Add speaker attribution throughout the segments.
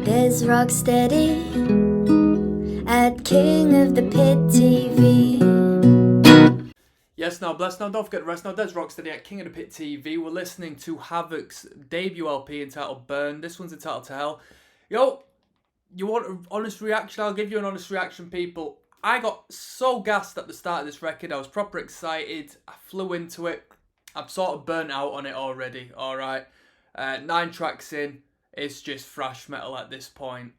Speaker 1: There's ROCKSTEADY at King of the Pit TV.
Speaker 2: Yes, now, bless now, don't forget the rest. Now, there's ROCKSTEADY at King of the Pit TV. We're listening to Havok's debut LP entitled Burn. This one's entitled To Hell. Yo, you want an honest reaction? I'll give you an honest reaction, people. I got so gassed at the start of this record. I was proper excited. I flew into it. I'm sort of burnt out on it already, alright? 9 tracks in. It's just thrash metal at this point.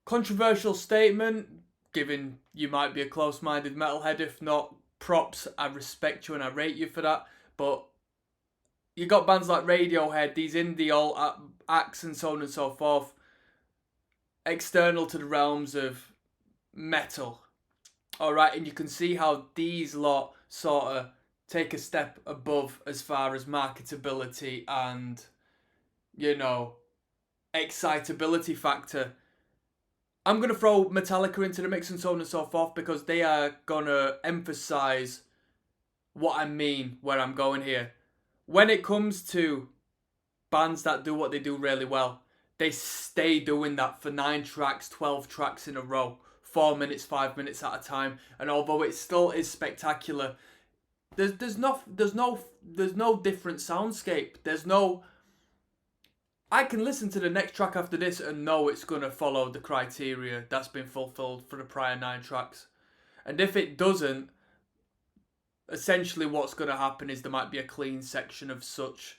Speaker 2: Controversial statement, given you might be a close-minded metalhead. If not, props. I respect you and I rate you for that. But you got bands like Radiohead, these indie alt acts and so on and so forth, external to the realms of metal. Alright, and you can see how these lot sort of take a step above as far as marketability and, you know, excitability factor. I'm going to throw Metallica into the mix and so on and so forth because they are going to emphasise what I mean, where I'm going here. When it comes to bands that do what they do really well, they stay doing that for 9 tracks, 12 tracks in a row, 4 minutes, 5 minutes at a time. And although it still is spectacular, there's no different soundscape. There's no, I can listen to the next track after this and know it's going to follow the criteria that's been fulfilled for the prior 9 tracks. And if it doesn't, essentially what's going to happen is there might be a clean section of such,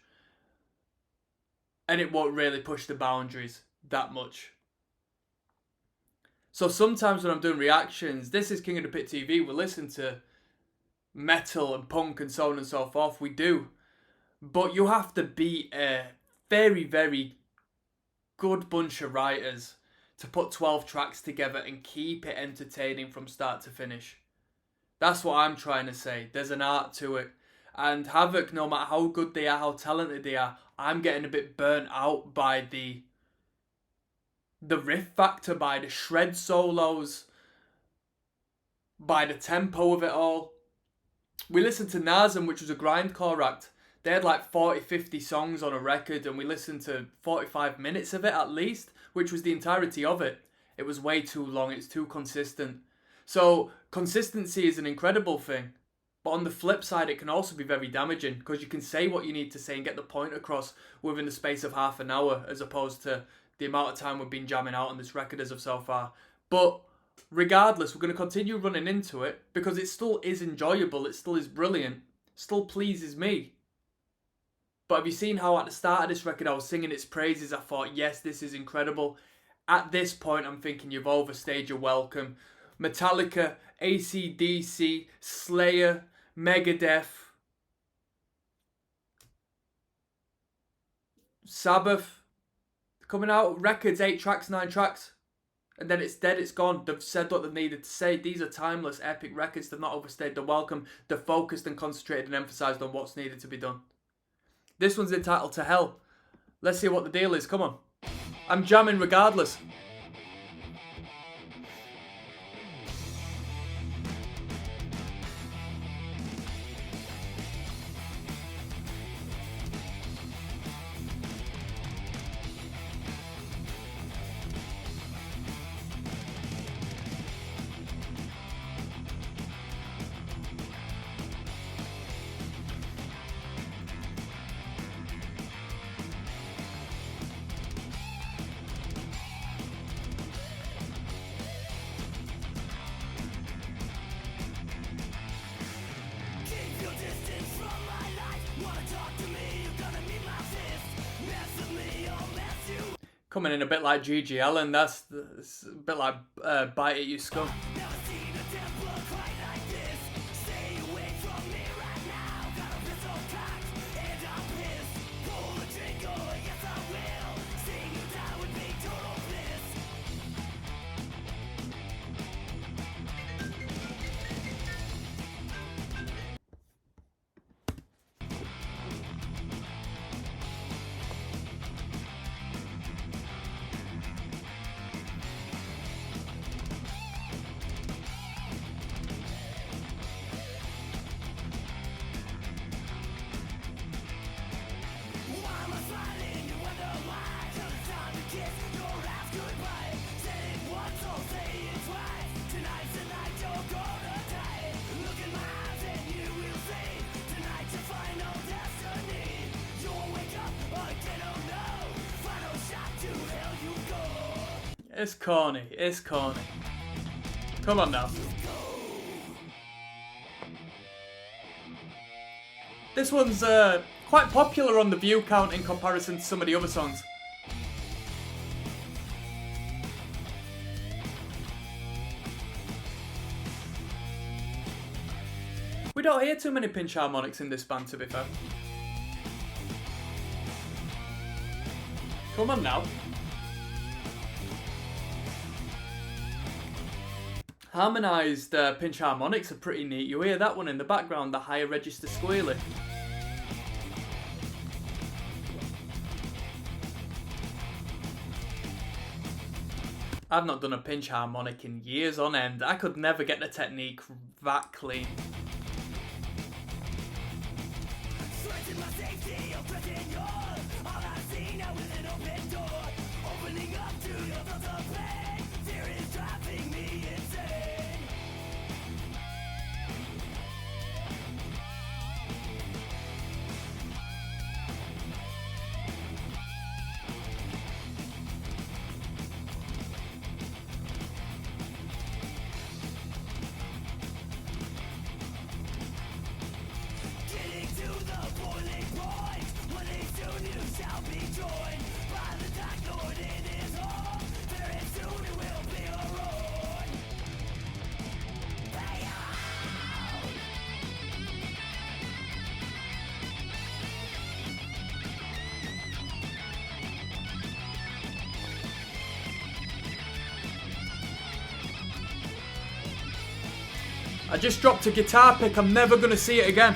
Speaker 2: and it won't really push the boundaries that much. So sometimes when I'm doing reactions, this is King of the Pit TV, we listen to metal and punk and so on and so forth, we do. But you have to be a very, very good bunch of writers to put 12 tracks together and keep it entertaining from start to finish. That's what I'm trying to say. There's an art to it. And Havok, no matter how good they are, how talented they are, I'm getting a bit burnt out by the riff factor, by the shred solos, by the tempo of it all. We listened to Nazem, which was a grindcore act. They had like 40, 50 songs on a record, and we listened to 45 minutes of it at least, which was the entirety of it. It was way too long, it's too consistent. So, consistency is an incredible thing. But on the flip side, it can also be very damaging, because you can say what you need to say and get the point across within the space of half an hour, as opposed to the amount of time we've been jamming out on this record as of so far. But regardless, we're going to continue running into it, because it still is enjoyable, it still is brilliant, still pleases me. But have you seen how at the start of this record I was singing its praises? I thought, yes, this is incredible. At this point, I'm thinking you've overstayed your welcome. Metallica, AC/DC, Slayer, Megadeth, Sabbath, coming out, records, 8 tracks, 9 tracks. And then it's dead, it's gone. They've said what they needed to say. These are timeless, epic records. They've not overstayed their welcome. They're focused and concentrated and emphasised on what's needed to be done. This one's entitled To Hell. Let's see what the deal is. Come on. I'm jamming regardless. Coming in a bit like G.G. Allen, that's a bit like Bite It You Scum. It's corny. It's corny. Come on now. This one's quite popular on the view count in comparison to some of the other songs. We don't hear too many pinch harmonics in this band, to be fair. Come on now. Harmonised pinch harmonics are pretty neat. You hear that one in the background, the higher register squealing. I've not done a pinch harmonic in years on end. I could never get the technique that clean. I just dropped a guitar pick, I'm never going to see it again.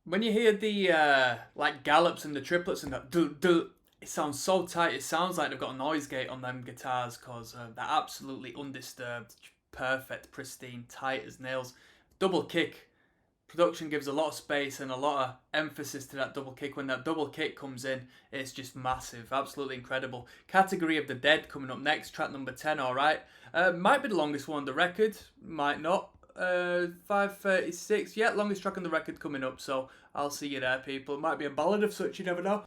Speaker 2: When you hear the like gallops and the triplets and that it sounds so tight. It sounds like they've got a noise gate on them guitars because they're absolutely undisturbed, perfect, pristine, tight as nails. Double kick. Production gives a lot of space and a lot of emphasis to that double kick. When that double kick comes in, it's just massive, absolutely incredible. Category of the Dead coming up next, track number 10, alright. Might be the longest one on the record, might not. 5:36, yeah, longest track on the record coming up, so I'll see you there, people. It might be a ballad of such, you never know.